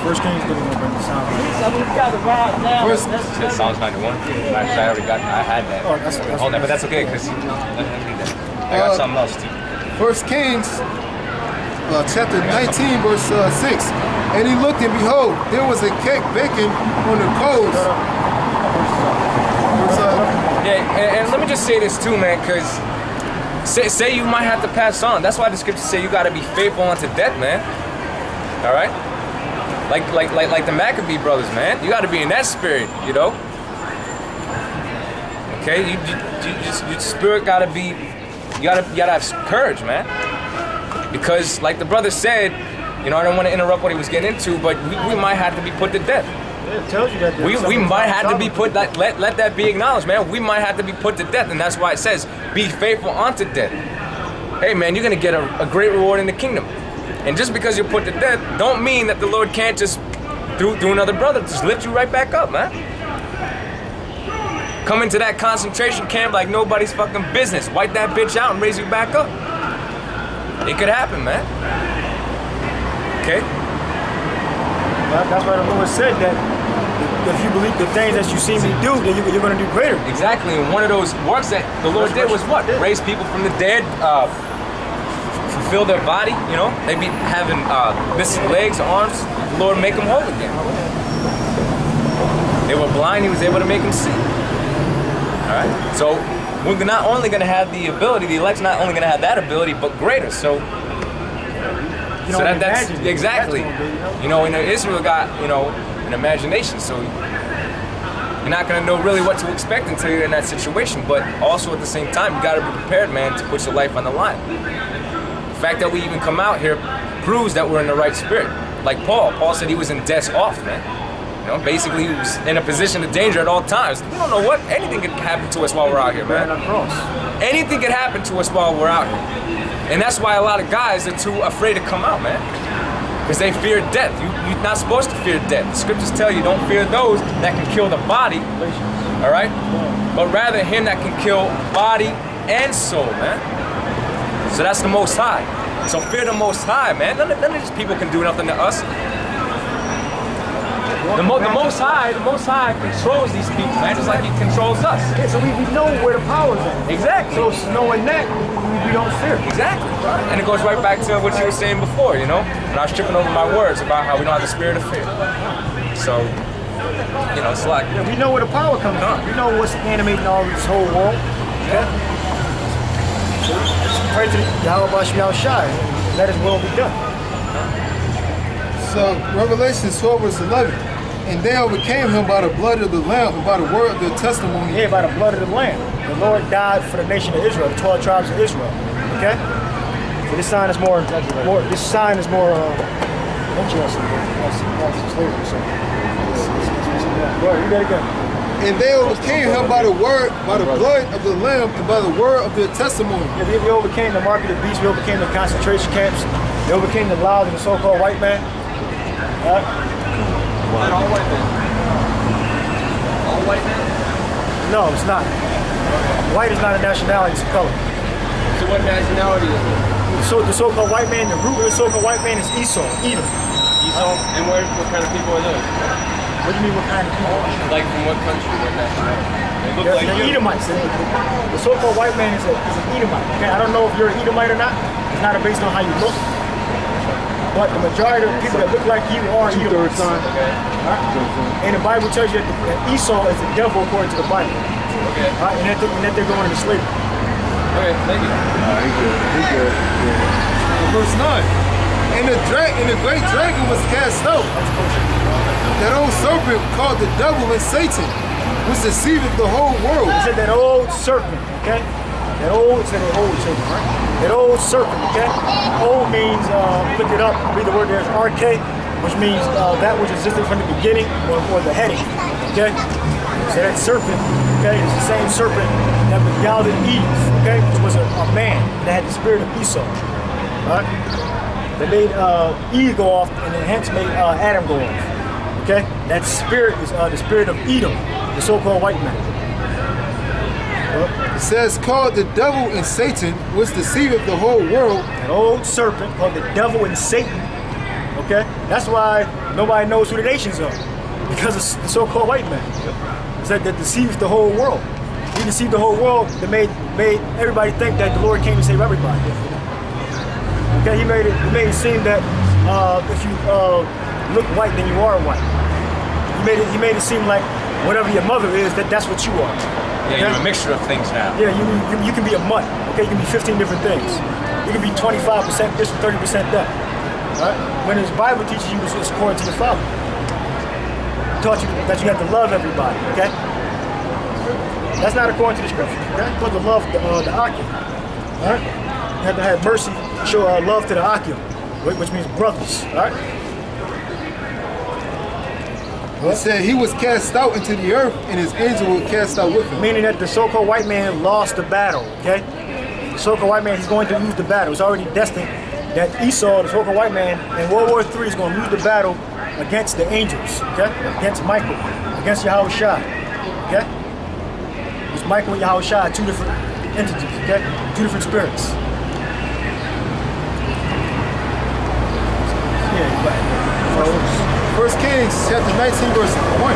First Kings 31, but Psalms 91. First, Psalms 91. I had that. Oh, that's but that's okay because I got something else too. First Kings, chapter 19, verse 6. And he looked, and behold, there was a cake baking on the coals. Yeah, and let me just say this too, man, because say you might have to pass on. That's why the scriptures say you got to be faithful unto death, man. All right, like the Maccabee brothers, man. You got to be in that spirit, you know. Okay, your spirit got to be. You gotta have courage, man. Because, like the brother said, you know, I don't want to interrupt what he was getting into, but we might have to be put to death. It tells you that we might have to be put. Let that be acknowledged, man. We might have to be put to death, and that's why it says, "Be faithful unto death." Hey, man, you're gonna get a great reward in the kingdom. And just because you're put to death, don't mean that the Lord can't just through another brother just lift you right back up, man. Come into that concentration camp like nobody's fucking business. Wipe that bitch out and raise you back up. It could happen, man. Okay? That's why the Lord said that if you believe the things that you see me do, then you're going to do greater. Exactly. And one of those works that the Lord did was what? Raise people from the dead, fulfill their body, you know? They be having missing legs, arms. The Lord make them whole again. They were blind, he was able to make them see. Alright? So we're not only going to have the ability, the elect's not only going to have that ability, but greater. So that's exactly. You know, Israel got, you know, an imagination, so you're not going to know really what to expect until you're in that situation. But also at the same time, you got to be prepared, man, to put your life on the line. The fact that we even come out here proves that we're in the right spirit. Like Paul said he was in death's off, man. You know, basically he was in a position of danger at all times. We don't know what, anything could happen to us while we're out here, man. Anything could happen to us while we're out here. And that's why a lot of guys are too afraid to come out, man. Because they fear death. You're not supposed to fear death. The scriptures tell you don't fear those that can kill the body, all right? But rather him that can kill body and soul, man. So that's the Most High. So fear the Most High, man. None of these people can do nothing to us. The Most High controls these people, man, just like he controls us. Yeah, so we know where the power's at. Exactly. So knowing that, we don't fear. Exactly. And it goes right back to what you were saying before, you know? When I was tripping over my words about how we don't have the spirit of fear. So, you know, it's like... Yeah, we know where the power comes from. We know what's animating all this whole world. Okay? So just pray to Yahweh Shemel Shai. Let his will be done. So, Revelation 12 verse 11. And they overcame him by the blood of the Lamb and by the word of their testimony. Yeah, by the blood of the Lamb. The Lord died for the nation of Israel, the 12 tribes of Israel. Okay? So this sign is more interesting. You gotta go. And they overcame him by the word, by the blood of the Lamb and by the word of their testimony. Yeah, we overcame the mark of the beast, we overcame the concentration camps, we overcame the laws of the so-called white man. Not all white men. All white men? No, it's not. White is not a nationality, it's a color. So what nationality is it? So the so-called white man, the root of the so-called white man is Esau, Edom. Esau? And what kind of people are those? What do you mean what kind of people? Like from what country, what nationality? They look like they're Edomites. The so-called white man is an Edomite. Okay, I don't know if you're an Edomite or not. It's not based on how you look. But the majority of people that look like you are Edomites. Okay. And the Bible tells you that Esau is the devil according to the Bible. Okay. And that they're going into slavery. Okay, thank you. He good. Yeah. Verse 9. And the great dragon was cast out. That old serpent called the devil and Satan, which deceiveth the whole world. He said that old serpent, okay? That old serpent, right? That old serpent, okay? Old means, look it up, read the word there, it's arche, which means that which existed from the beginning or the heading, okay? So that serpent, okay, is the same serpent that beguiled Eve, okay? Which was a man that had the spirit of Esau, right? That made Eve go off and then hence made Adam go off, okay? That spirit is the spirit of Edom, the so-called white man. It says, called the devil and Satan, which deceiveth the whole world. An old serpent called the devil and Satan, Okay? That's why nobody knows who the nations are. Because of the so-called white man. It's that deceived the whole world. He deceived the whole world that made everybody think that the Lord came to save everybody. Okay, he made it seem that if you look white, then you are white. He made it seem like whatever your mother is, that's what you are. Yeah, okay? You're a mixture of things now. Yeah, you can be a mutt. Okay, you can be 15 different things. You can be 25% this and 30% that. Right? When his Bible teaches you it's according to the Father. He taught you that you have to love everybody. Okay. That's not according to the scripture. Okay, you're supposed to love the Akim. All right. You have to have mercy, show love to the Akim, which means brothers. All right. It said he was cast out into the earth, and his angel was cast out with him. Meaning that the so-called white man lost the battle. Okay. The so-called white man, he's going to lose the battle. It's already destined that Esau, the so-called white man, in World War III is going to lose the battle against the angels. Okay. Against Michael, against Yahweh Shai. Okay. It's Michael and Yahweh Shai, two different entities, okay? Two different spirits. First Kings chapter 19, verse 1.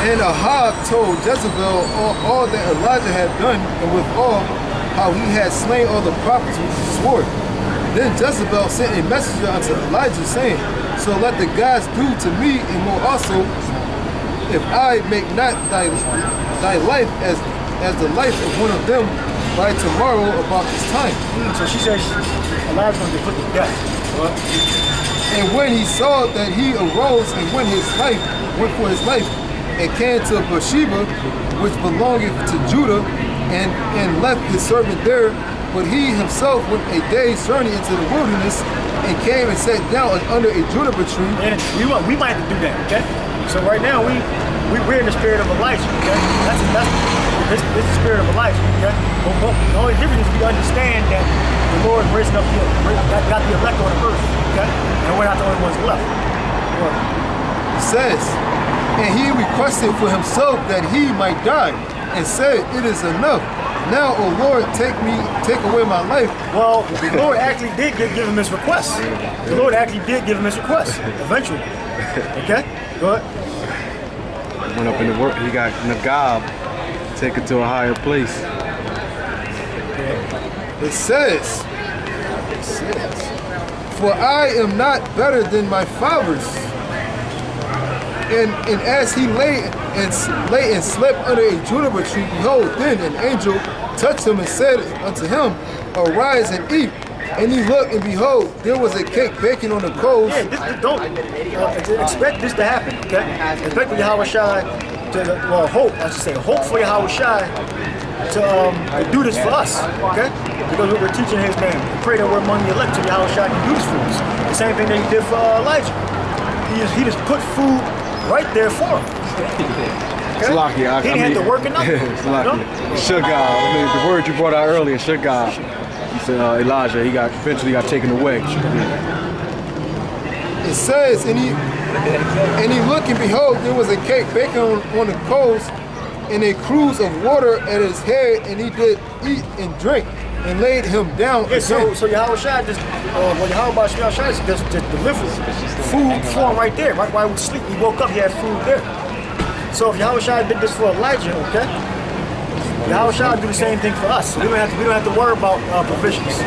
And Ahab told Jezebel all that Elijah had done, and with all how he had slain all the prophets with the sword. Then Jezebel sent a messenger unto Elijah, saying, so let the gods do to me and more also, if I make not thy life as the life of one of them by tomorrow about this time. So she says Elijah's going to get put to death. And when he saw that he arose and went for his life, and came to Beersheba, which belongeth to Judah, and left his servant there, but he himself went a day's journey into the wilderness, and came and sat down under a juniper tree. And we might have to do that, okay? So right now we're in the spirit of Elijah, okay? This is the spirit of Elijah, okay? But the only difference is we understand that the Lord raising up got the elect on the earth, okay? And we're not the only ones left. It says, and he requested for himself that he might die, and said, it is enough. Now, O Lord, take away my life. Well, the Lord actually did give him his request. The Lord actually did give him his request, eventually. Okay? Go ahead. Went up in the work, he got Nagab taken to a higher place. It says, for I am not better than my fathers. And as he lay and slept under a juniper tree, behold, then an angel touched him and said unto him, arise and eat. And he looked, and behold, there was a cake baking on the coals. Yeah, don't expect this to happen, okay? Expect for Yahweh Shai hope for Yahweh Shai to do this for us, okay? Because we're teaching his name. We pray that we're among the elect, so Yahweh Shai can do this for us. The same thing that he did for Elijah. He just put food right there for him. It's lucky. He didn't have to work enough. It's lucky. Shugah, the word you brought out earlier, Shugah. He said Elijah, eventually got taken away. It says, and he looked, and behold, there was a cake baking on the coals, and a cruse of water at his head, and he did eat and drink, and laid him down. Yeah, so Yahweh Shai Yahweh Shai just delivered food for him right there. Right while he was sleeping, he woke up, he had food there. So if Yahweh Shai did this for Elijah, okay, Yahweh Shai will do the same thing for us. So we don't have to worry about provisions.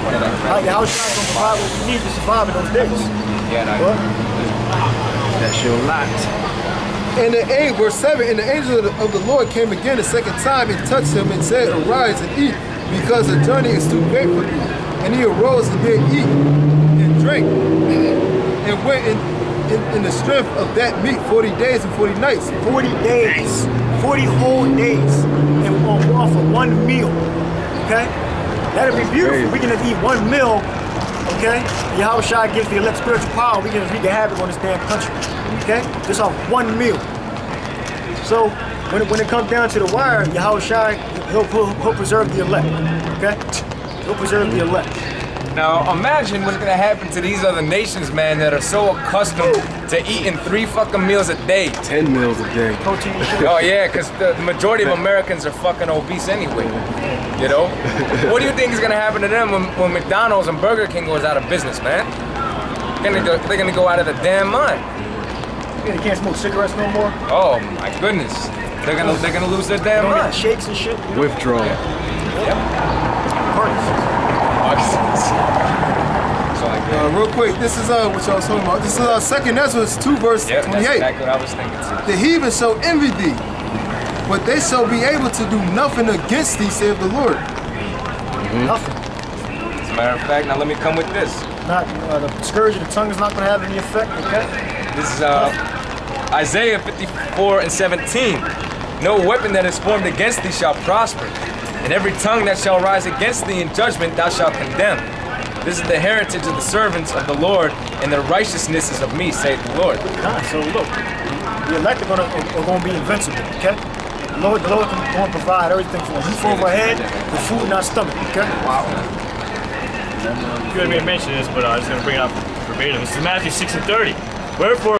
Right? Yahweh Shai is going to provide what we need to survive in those days. Yeah, that's your lot. And verse 7, and the angel of the Lord came again a second time and touched him and said, arise and eat, because the journey is too great for thee. And he arose and did eat and drink, and went in the strength of that meat 40 days and 40 nights. 40 days, 40 whole days, and off of one meal, okay? That'd be beautiful. We can just eat one meal, okay? Yahweh Shai gives the elect spiritual power. We can wreak havoc on this damn country, okay? Just off one meal. So when it comes down to the wire, Yahweh Shai, he'll preserve the elect, okay? He'll preserve the elect. Now imagine what's gonna happen to these other nations, man, that are so accustomed to eating 3 fucking meals a day. 10 meals a day. Protein and shit. Oh yeah, because the majority of Americans are fucking obese anyway. You know? What do you think is gonna happen to them when McDonald's and Burger King goes out of business, man? They're gonna go out of the damn mind. Yeah, they can't smoke cigarettes no more. Oh my goodness. They're gonna lose their damn Don't get mind. shakes and shit. Withdrawal. Yep. So like that. Real quick, this is what y'all was talking about. This is 2 Ezra 2 verse Yep, 28. that's exactly what I was thinking too. The heathen shall envy thee, but they shall be able to do nothing against thee, saith the Lord. Nothing. As a matter of fact, now let me come with this. Not the scourge of the tongue is not going to have any effect. Okay. This is Isaiah 54:17. No weapon that is formed against thee shall prosper, and every tongue that shall rise against thee in judgment thou shalt condemn. This is the heritage of the servants of the Lord, and the righteousness is of me, saith the Lord. So look, the elect are going to be invincible. Okay. The Lord can go and provide everything from a roof over our head to food in our stomach. Okay. Wow. You had me mention this, but I was going to bring it up verbatim. This is Matthew 6:30. Wherefore